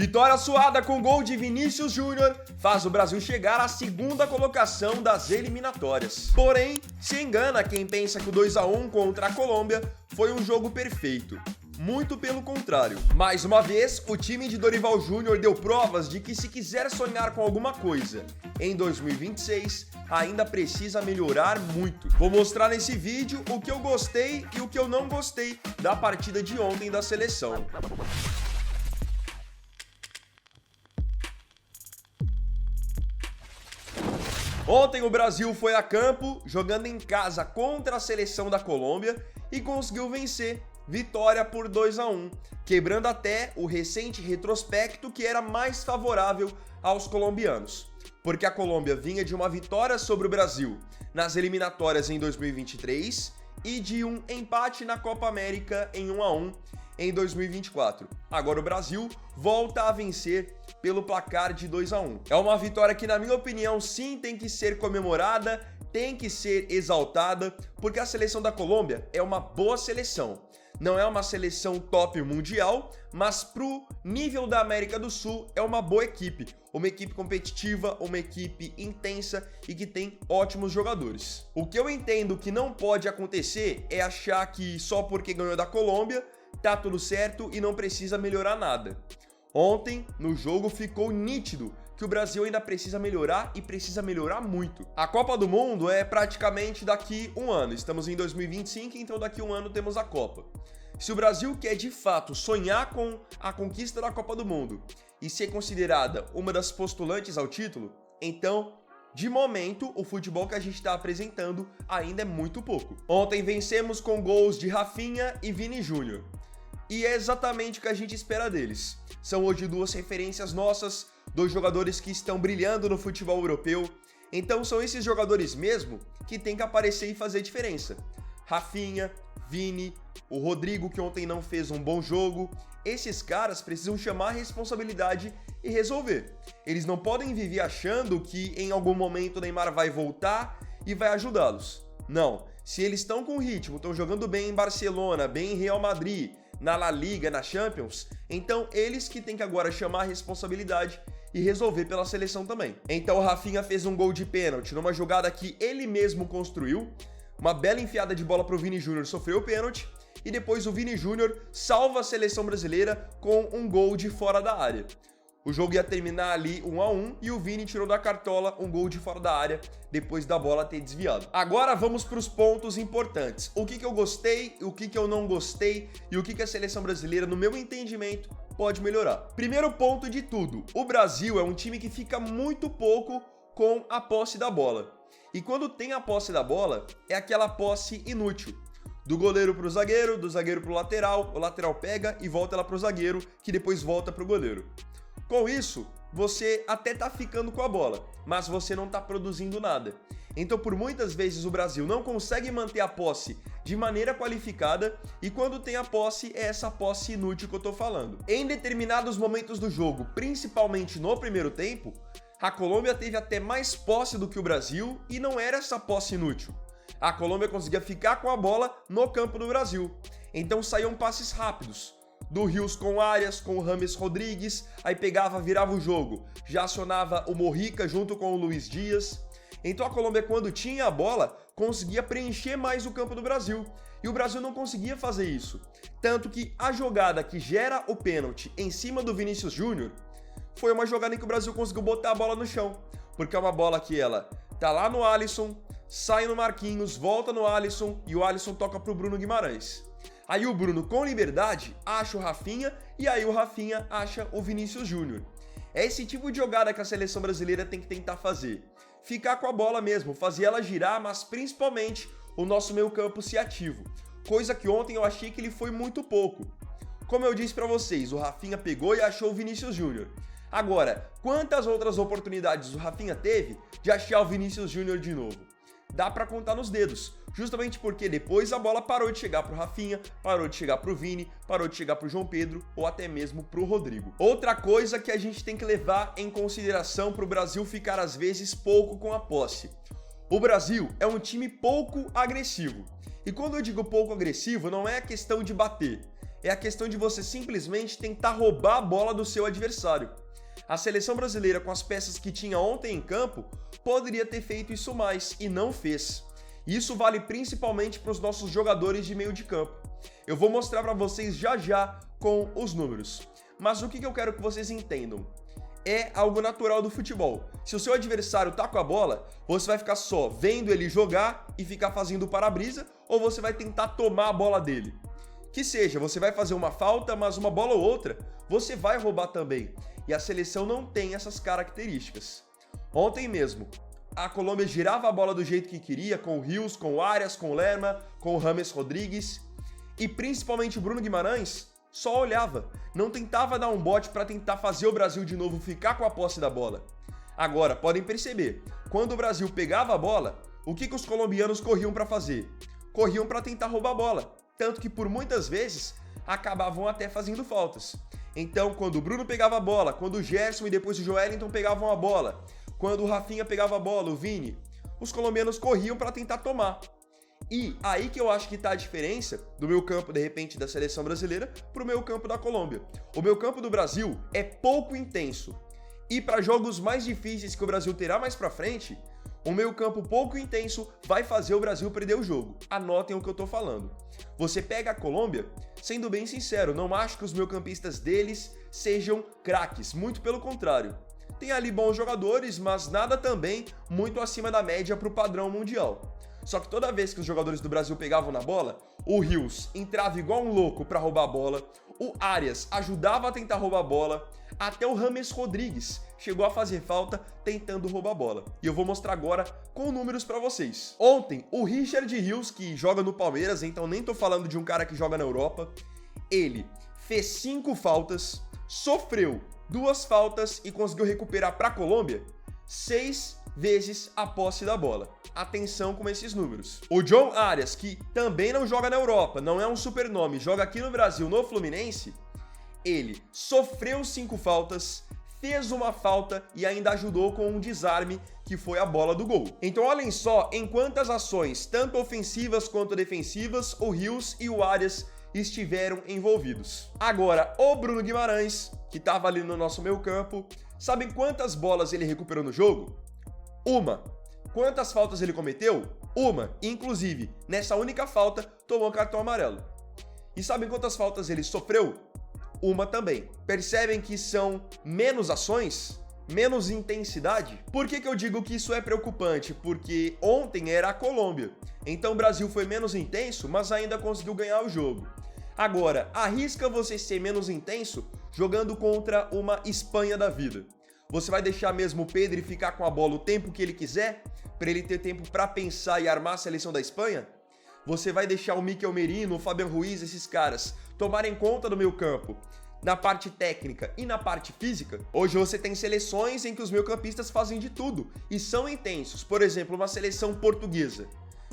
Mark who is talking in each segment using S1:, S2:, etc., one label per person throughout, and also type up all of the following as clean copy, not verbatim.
S1: Vitória suada com gol de Vinícius Júnior faz o Brasil chegar à segunda colocação das eliminatórias. Porém, se engana quem pensa que o 2-1 contra a Colômbia foi um jogo perfeito. Muito pelo contrário. Mais uma vez, o time de Dorival Júnior deu provas de que se quiser sonhar com alguma coisa em 2026, ainda precisa melhorar muito. Vou mostrar nesse vídeo o que eu gostei e o que eu não gostei da partida de ontem da seleção. Ontem o Brasil foi a campo, jogando em casa contra a seleção da Colômbia e conseguiu vencer, vitória por 2-1, quebrando até o recente retrospecto que era mais favorável aos colombianos, porque a Colômbia vinha de uma vitória sobre o Brasil nas eliminatórias em 2023 e de um empate na Copa América em 1-1 em 2024. Agora o Brasil volta a vencer pelo placar de 2-1. É uma vitória que, na minha opinião, sim tem que ser comemorada, tem que ser exaltada, porque a seleção da Colômbia é uma boa seleção. Não é uma seleção top mundial, mas pro nível da América do Sul é uma boa equipe. Uma equipe competitiva, uma equipe intensa e que tem ótimos jogadores. O que eu entendo que não pode acontecer é achar que só porque ganhou da Colômbia tá tudo certo e não precisa melhorar nada. Ontem, no jogo, ficou nítido que o Brasil ainda precisa melhorar e precisa melhorar muito. A Copa do Mundo é praticamente daqui um ano. Estamos em 2025, então daqui um ano temos a Copa. Se o Brasil quer de fato sonhar com a conquista da Copa do Mundo e ser considerada uma das postulantes ao título, então, de momento, o futebol que a gente está apresentando ainda é muito pouco. Ontem vencemos com gols de Rafinha e Vini Júnior. E é exatamente o que a gente espera deles. São hoje duas referências nossas, dois jogadores que estão brilhando no futebol europeu. Então são esses jogadores mesmo que tem que aparecer e fazer diferença. Rafinha, Vini, o Rodrigo, que ontem não fez um bom jogo. Esses caras precisam chamar a responsabilidade e resolver. Eles não podem viver achando que em algum momento o Neymar vai voltar e vai ajudá-los. Não, se eles estão com ritmo, estão jogando bem em Barcelona, bem em Real Madrid, na La Liga, na Champions, então eles que têm que agora chamar a responsabilidade e resolver pela seleção também. Então o Rafinha fez um gol de pênalti numa jogada que ele mesmo construiu, uma bela enfiada de bola para o Vini Júnior, sofreu o pênalti, e depois o Vini Júnior salva a seleção brasileira com um gol de fora da área. O jogo ia terminar ali 1-1 e o Vini tirou da cartola um gol de fora da área depois da bola ter desviado. Agora vamos para os pontos importantes. O que eu gostei, o que eu não gostei e o que a seleção brasileira, no meu entendimento, pode melhorar. Primeiro ponto de tudo, o Brasil é um time que fica muito pouco com a posse da bola. E quando tem a posse da bola, é aquela posse inútil. Do goleiro pro zagueiro, do zagueiro pro lateral, o lateral pega e volta lá pro zagueiro, que depois volta pro goleiro. Com isso, você até tá ficando com a bola, mas você não tá produzindo nada. Então, por muitas vezes, o Brasil não consegue manter a posse de maneira qualificada e quando tem a posse, é essa posse inútil que eu tô falando. Em determinados momentos do jogo, principalmente no primeiro tempo, a Colômbia teve até mais posse do que o Brasil e não era essa posse inútil. A Colômbia conseguia ficar com a bola no campo do Brasil. Então saíam passes rápidos. Do Rios com Arias, com o James Rodrigues, aí pegava, virava o jogo, já acionava o Mojica junto com o Luiz Dias. Então a Colômbia, quando tinha a bola, conseguia preencher mais o campo do Brasil. E o Brasil não conseguia fazer isso. Tanto que a jogada que gera o pênalti em cima do Vinícius Júnior foi uma jogada em que o Brasil conseguiu botar a bola no chão. Porque é uma bola que ela tá lá no Alisson, sai no Marquinhos, volta no Alisson e o Alisson toca pro Bruno Guimarães. Aí o Bruno, com liberdade, acha o Rafinha e aí o Rafinha acha o Vinícius Júnior. É esse tipo de jogada que a seleção brasileira tem que tentar fazer. Ficar com a bola mesmo, fazer ela girar, mas principalmente o nosso meio-campo ser ativo. Coisa que ontem eu achei que ele foi muito pouco. Como eu disse pra vocês, o Rafinha pegou e achou o Vinícius Júnior. Agora, quantas outras oportunidades o Rafinha teve de achar o Vinícius Júnior de novo? Dá pra contar nos dedos, justamente porque depois a bola parou de chegar pro Rafinha, parou de chegar pro Vini, parou de chegar pro João Pedro ou até mesmo pro Rodrigo. Outra coisa que a gente tem que levar em consideração pro Brasil ficar às vezes pouco com a posse. O Brasil é um time pouco agressivo. E quando eu digo pouco agressivo, não é a questão de bater, é a questão de você simplesmente tentar roubar a bola do seu adversário. A seleção brasileira, com as peças que tinha ontem em campo, poderia ter feito isso mais e não fez. Isso vale principalmente para os nossos jogadores de meio de campo. Eu vou mostrar para vocês já com os números. Mas o que eu quero que vocês entendam? É algo natural do futebol. Se o seu adversário tá com a bola, você vai ficar só vendo ele jogar e ficar fazendo para-brisa, ou você vai tentar tomar a bola dele. Que seja, você vai fazer uma falta, mas uma bola ou outra, você vai roubar também. E a seleção não tem essas características. Ontem mesmo, a Colômbia girava a bola do jeito que queria, com o Rios, com o Arias, com o Lerma, com o James Rodrigues, e principalmente o Bruno Guimarães só olhava, não tentava dar um bote para tentar fazer o Brasil de novo ficar com a posse da bola. Agora, podem perceber, quando o Brasil pegava a bola, o que os colombianos corriam para fazer? Corriam para tentar roubar a bola, tanto que por muitas vezes acabavam até fazendo faltas. Então, quando o Bruno pegava a bola, quando o Gerson e depois o Joelinton pegavam a bola, quando o Rafinha pegava a bola, o Vini, os colombianos corriam para tentar tomar. E aí que eu acho que tá a diferença do meu campo, de repente, da seleção brasileira pro meu campo da Colômbia. O meu campo do Brasil é pouco intenso. E para jogos mais difíceis que o Brasil terá mais pra frente, o meu campo pouco intenso vai fazer o Brasil perder o jogo. Anotem o que eu tô falando. Você pega a Colômbia, sendo bem sincero, não acho que os meio-campistas deles sejam craques, muito pelo contrário. Tem ali bons jogadores, mas nada também muito acima da média pro padrão mundial. Só que toda vez que os jogadores do Brasil pegavam na bola, o Rios entrava igual um louco para roubar a bola, o Arias ajudava a tentar roubar a bola, até o James Rodrigues chegou a fazer falta tentando roubar a bola. E eu vou mostrar agora com números para vocês. Ontem, o Richard Rios, que joga no Palmeiras, então nem tô falando de um cara que joga na Europa, ele fez 5 faltas, sofreu 2 faltas e conseguiu recuperar para a Colômbia 6 vezes a posse da bola. Atenção com esses números. O John Arias, que também não joga na Europa, não é um super nome, joga aqui no Brasil, no Fluminense, ele sofreu 5 faltas, fez uma falta e ainda ajudou com um desarme, que foi a bola do gol. Então olhem só em quantas ações, tanto ofensivas quanto defensivas, o Rios e o Arias estiveram envolvidos. Agora, o Bruno Guimarães, que estava ali no nosso meio campo, sabem quantas bolas ele recuperou no jogo? Uma. Quantas faltas ele cometeu? Uma. Inclusive, nessa única falta, tomou cartão amarelo. E sabem quantas faltas ele sofreu? Uma também. Percebem que são menos ações? Menos intensidade? Por que eu digo que isso é preocupante? Porque ontem era a Colômbia. Então o Brasil foi menos intenso, mas ainda conseguiu ganhar o jogo. Agora, arrisca você ser menos intenso jogando contra uma Espanha da vida. Você vai deixar mesmo o Pedri ficar com a bola o tempo que ele quiser, para ele ter tempo para pensar e armar a seleção da Espanha? Você vai deixar o Mikel Merino, o Fabian Ruiz, esses caras tomarem conta do meio campo, na parte técnica e na parte física? Hoje você tem seleções em que os meio-campistas fazem de tudo e são intensos. Por exemplo, uma seleção portuguesa.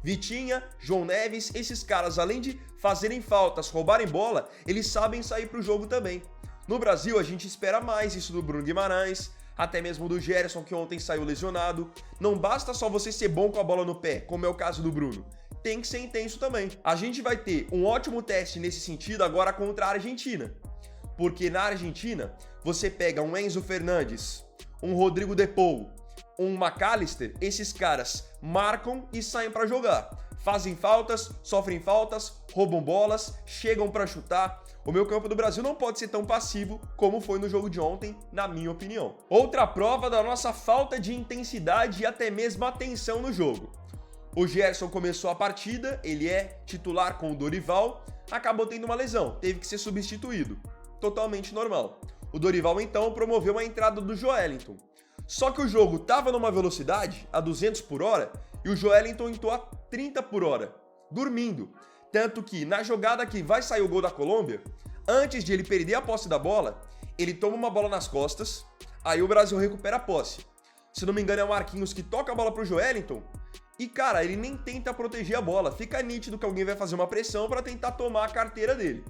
S1: Vitinha, João Neves, esses caras, além de fazerem faltas, roubarem bola, eles sabem sair pro jogo também. No Brasil, a gente espera mais isso do Bruno Guimarães, até mesmo do Gerson, que ontem saiu lesionado. Não basta só você ser bom com a bola no pé, como é o caso do Bruno. Tem que ser intenso também. A gente vai ter um ótimo teste nesse sentido agora contra a Argentina. Porque na Argentina, você pega um Enzo Fernandes, um Rodrigo De Paul, um McAllister, esses caras marcam e saem para jogar. Fazem faltas, sofrem faltas, roubam bolas, chegam para chutar. O meio campo do Brasil não pode ser tão passivo como foi no jogo de ontem, na minha opinião. Outra prova da nossa falta de intensidade e até mesmo atenção no jogo. O Gerson começou a partida, ele é titular com o Dorival, acabou tendo uma lesão, teve que ser substituído. Totalmente normal. O Dorival então promoveu a entrada do Joelinton. Só que o jogo estava numa velocidade a 200 por hora e o Joelinton entrou a 30 por hora, dormindo. Tanto que na jogada que vai sair o gol da Colômbia, antes de ele perder a posse da bola, ele toma uma bola nas costas, aí o Brasil recupera a posse. Se não me engano é o Marquinhos que toca a bola pro Joelinton e, cara, ele nem tenta proteger a bola. Fica nítido que alguém vai fazer uma pressão para tentar tomar a carteira dele.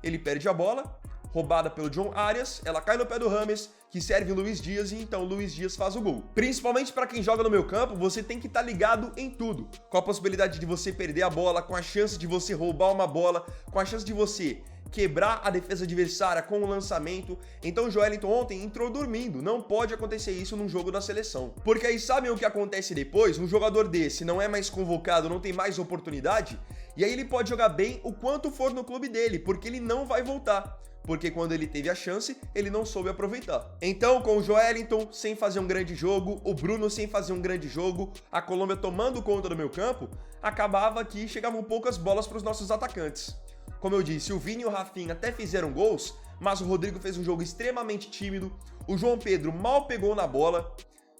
S1: Ele perde a bola, roubada pelo John Arias, ela cai no pé do James, que serve o Luiz Dias, e então o Luiz Dias faz o gol. Principalmente para quem joga no meio campo, você tem que estar ligado em tudo. Com a possibilidade de você perder a bola, com a chance de você roubar uma bola, com a chance de você quebrar a defesa adversária com o lançamento. Então o Joelinton ontem entrou dormindo. Não pode acontecer isso num jogo da seleção. Porque aí sabem o que acontece depois? Um jogador desse não é mais convocado, não tem mais oportunidade, e aí ele pode jogar bem o quanto for no clube dele, porque ele não vai voltar. Porque quando ele teve a chance, ele não soube aproveitar. Então, com o Joelinton sem fazer um grande jogo, o Bruno sem fazer um grande jogo, a Colômbia tomando conta do meio campo, acabava que chegavam poucas bolas para os nossos atacantes. Como eu disse, o Vini e o Rafinha até fizeram gols, mas o Rodrigo fez um jogo extremamente tímido, o João Pedro mal pegou na bola,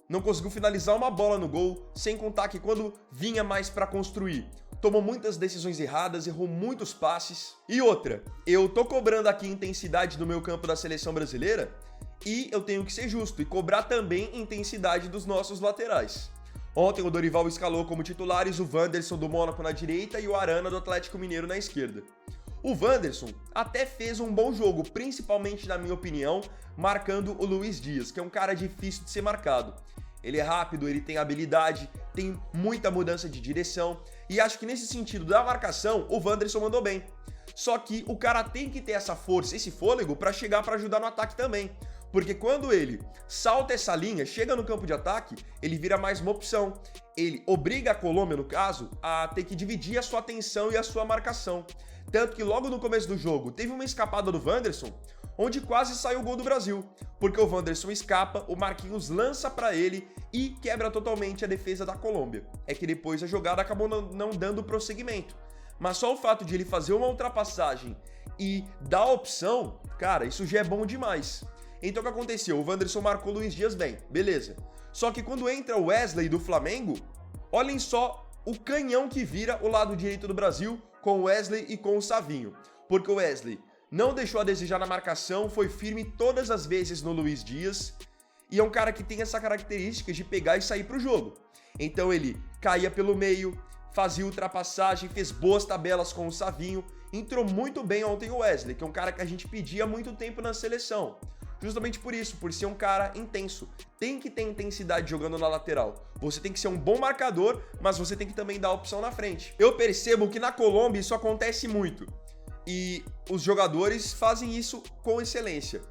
S1: não conseguiu finalizar uma bola no gol, sem contar que quando vinha mais para construir, tomou muitas decisões erradas, errou muitos passes. E outra, eu tô cobrando aqui intensidade do meio campo da seleção brasileira e eu tenho que ser justo e cobrar também intensidade dos nossos laterais. Ontem o Dorival escalou como titulares o Wanderson do Mônaco na direita e o Arana do Atlético Mineiro na esquerda. O Wanderson até fez um bom jogo, principalmente na minha opinião, marcando o Luiz Dias, que é um cara difícil de ser marcado. Ele é rápido, ele tem habilidade, tem muita mudança de direção e acho que nesse sentido da marcação o Wanderson mandou bem. Só que o cara tem que ter essa força, esse fôlego para chegar para ajudar no ataque também. Porque quando ele salta essa linha, chega no campo de ataque, ele vira mais uma opção. Ele obriga a Colômbia, no caso, a ter que dividir a sua atenção e a sua marcação. Tanto que logo no começo do jogo teve uma escapada do Wanderson, onde quase saiu o gol do Brasil, porque o Wanderson escapa, o Marquinhos lança para ele e quebra totalmente a defesa da Colômbia. É que depois a jogada acabou não dando prosseguimento. Mas só o fato de ele fazer uma ultrapassagem e dar a opção, cara, isso já é bom demais. Então o que aconteceu? O Wanderson marcou o Luiz Dias bem, beleza. Só que quando entra o Wesley do Flamengo, olhem só o canhão que vira o lado direito do Brasil com o Wesley e com o Savinho. Porque o Wesley não deixou a desejar na marcação, foi firme todas as vezes no Luiz Dias e é um cara que tem essa característica de pegar e sair pro jogo. Então ele caía pelo meio, fazia ultrapassagem, fez boas tabelas com o Savinho, entrou muito bem ontem o Wesley, que é um cara que a gente pedia há muito tempo na seleção. Justamente por isso, por ser um cara intenso. Tem que ter intensidade jogando na lateral. Você tem que ser um bom marcador, mas você tem que também dar opção na frente. Eu percebo que na Colômbia isso acontece muito. E os jogadores fazem isso com excelência.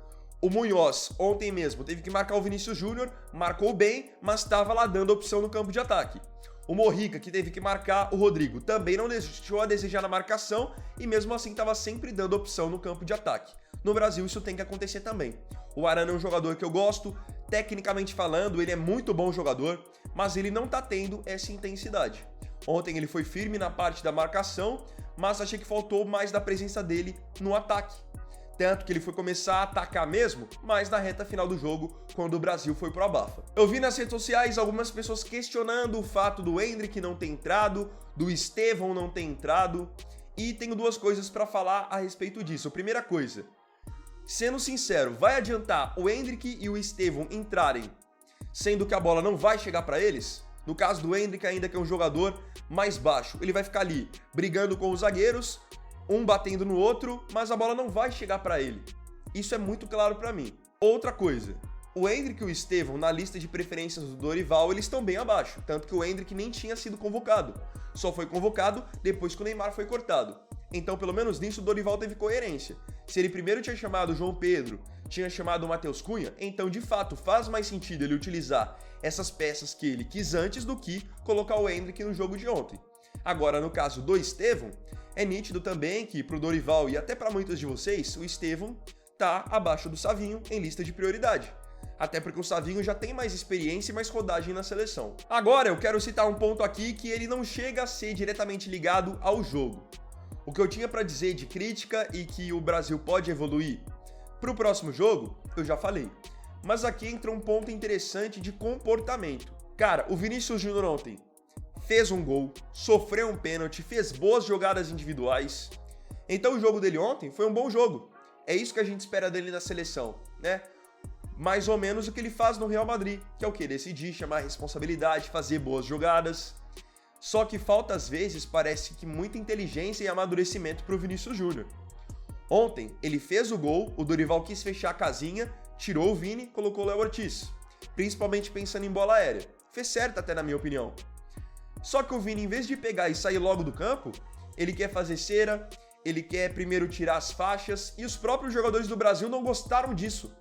S1: O Munhoz, ontem mesmo, teve que marcar o Vinícius Júnior, marcou bem, mas estava lá dando opção no campo de ataque. O Mojica, que teve que marcar o Rodrigo, também não deixou a desejar na marcação e mesmo assim estava sempre dando opção no campo de ataque. No Brasil isso tem que acontecer também. O Arana é um jogador que eu gosto, tecnicamente falando, ele é muito bom jogador, mas ele não tá tendo essa intensidade. Ontem ele foi firme na parte da marcação, mas achei que faltou mais da presença dele no ataque. Tanto que ele foi começar a atacar mesmo, mas na reta final do jogo, quando o Brasil foi pro abafa. Eu vi nas redes sociais algumas pessoas questionando o fato do Endrick não ter entrado, do Estevão não ter entrado, e tenho duas coisas para falar a respeito disso. A primeira coisa, sendo sincero, vai adiantar o Endrick e o Estevão entrarem, sendo que a bola não vai chegar para eles? No caso do Endrick, ainda que é um jogador mais baixo, ele vai ficar ali brigando com os zagueiros, um batendo no outro, mas a bola não vai chegar para ele. Isso é muito claro para mim. Outra coisa, o Endrick e o Estevão, na lista de preferências do Dorival, eles estão bem abaixo, tanto que o Endrick nem tinha sido convocado. Só foi convocado depois que o Neymar foi cortado. Então, pelo menos nisso, o Dorival teve coerência. Se ele primeiro tinha chamado o João Pedro, tinha chamado o Matheus Cunha, então, de fato, faz mais sentido ele utilizar essas peças que ele quis antes do que colocar o Endrick no jogo de ontem. Agora, no caso do Estevão, é nítido também que pro Dorival e até para muitos de vocês, o Estevão tá abaixo do Savinho em lista de prioridade. Até porque o Savinho já tem mais experiência e mais rodagem na seleção. Agora, eu quero citar um ponto aqui que ele não chega a ser diretamente ligado ao jogo. O que eu tinha para dizer de crítica e que o Brasil pode evoluir pro próximo jogo, eu já falei. Mas aqui entra um ponto interessante de comportamento. Cara, o Vinícius Júnior ontem fez um gol, sofreu um pênalti, fez boas jogadas individuais. Então o jogo dele ontem foi um bom jogo. É isso que a gente espera dele na seleção, né? Mais ou menos o que ele faz no Real Madrid, que é o quê? Decidir, chamar a responsabilidade, fazer boas jogadas. Só que falta às vezes, parece que muita inteligência e amadurecimento pro Vinícius Júnior. Ontem ele fez o gol, o Dorival quis fechar a casinha, tirou o Vini, colocou o Léo Ortiz. Principalmente pensando em bola aérea. Fez certo até na minha opinião. Só que o Vini, em vez de pegar e sair logo do campo, ele quer fazer cera, ele quer primeiro tirar as faixas e os próprios jogadores do Brasil não gostaram disso,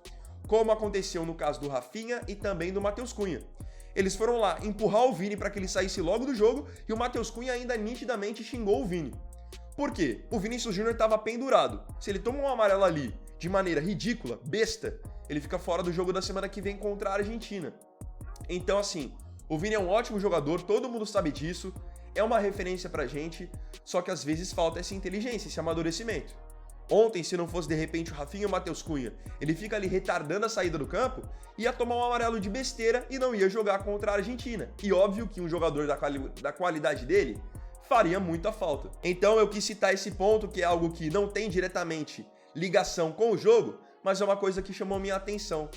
S1: como aconteceu no caso do Rafinha e também do Matheus Cunha. Eles foram lá empurrar o Vini para que ele saísse logo do jogo e o Matheus Cunha ainda nitidamente xingou o Vini. Por quê? O Vinícius Júnior estava pendurado. Se ele toma um amarelo ali de maneira ridícula, besta, ele fica fora do jogo da semana que vem contra a Argentina. Então assim, o Vini é um ótimo jogador, todo mundo sabe disso, é uma referência pra gente, só que às vezes falta essa inteligência, esse amadurecimento. Ontem, se não fosse de repente o Rafinha e o Matheus Cunha, ele fica ali retardando a saída do campo, ia tomar um amarelo de besteira e não ia jogar contra a Argentina. E óbvio que um jogador da qualidade dele faria muita falta. Então eu quis citar esse ponto, que é algo que não tem diretamente ligação com o jogo, mas é uma coisa que chamou minha atenção.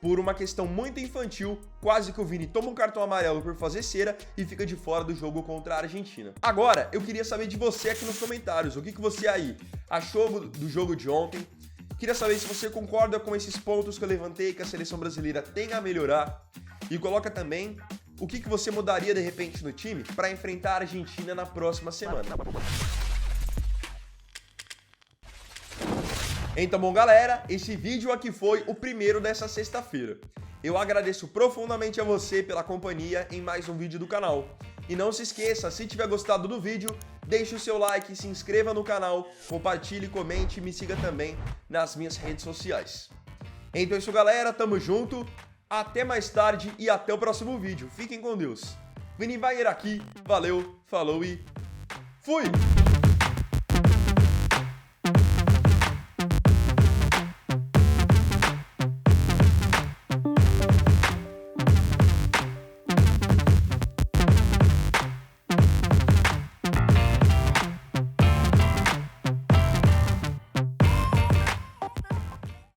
S1: Por uma questão muito infantil, quase que o Vini toma um cartão amarelo por fazer cera e fica de fora do jogo contra a Argentina. Agora, eu queria saber de você aqui nos comentários, o que você aí achou do jogo de ontem? Queria saber se você concorda com esses pontos que eu levantei, que a seleção brasileira tem a melhorar. E coloca também o que você mudaria de repente no time para enfrentar a Argentina na próxima semana. Então, bom, galera, esse vídeo aqui foi o primeiro dessa sexta-feira. Eu agradeço profundamente a você pela companhia em mais um vídeo do canal. E não se esqueça, se tiver gostado do vídeo, deixe o seu like, se inscreva no canal, compartilhe, comente e me siga também nas minhas redes sociais. Então é isso, galera, tamo junto, até mais tarde e até o próximo vídeo. Fiquem com Deus. Vini Wagner aqui, valeu, falou e fui!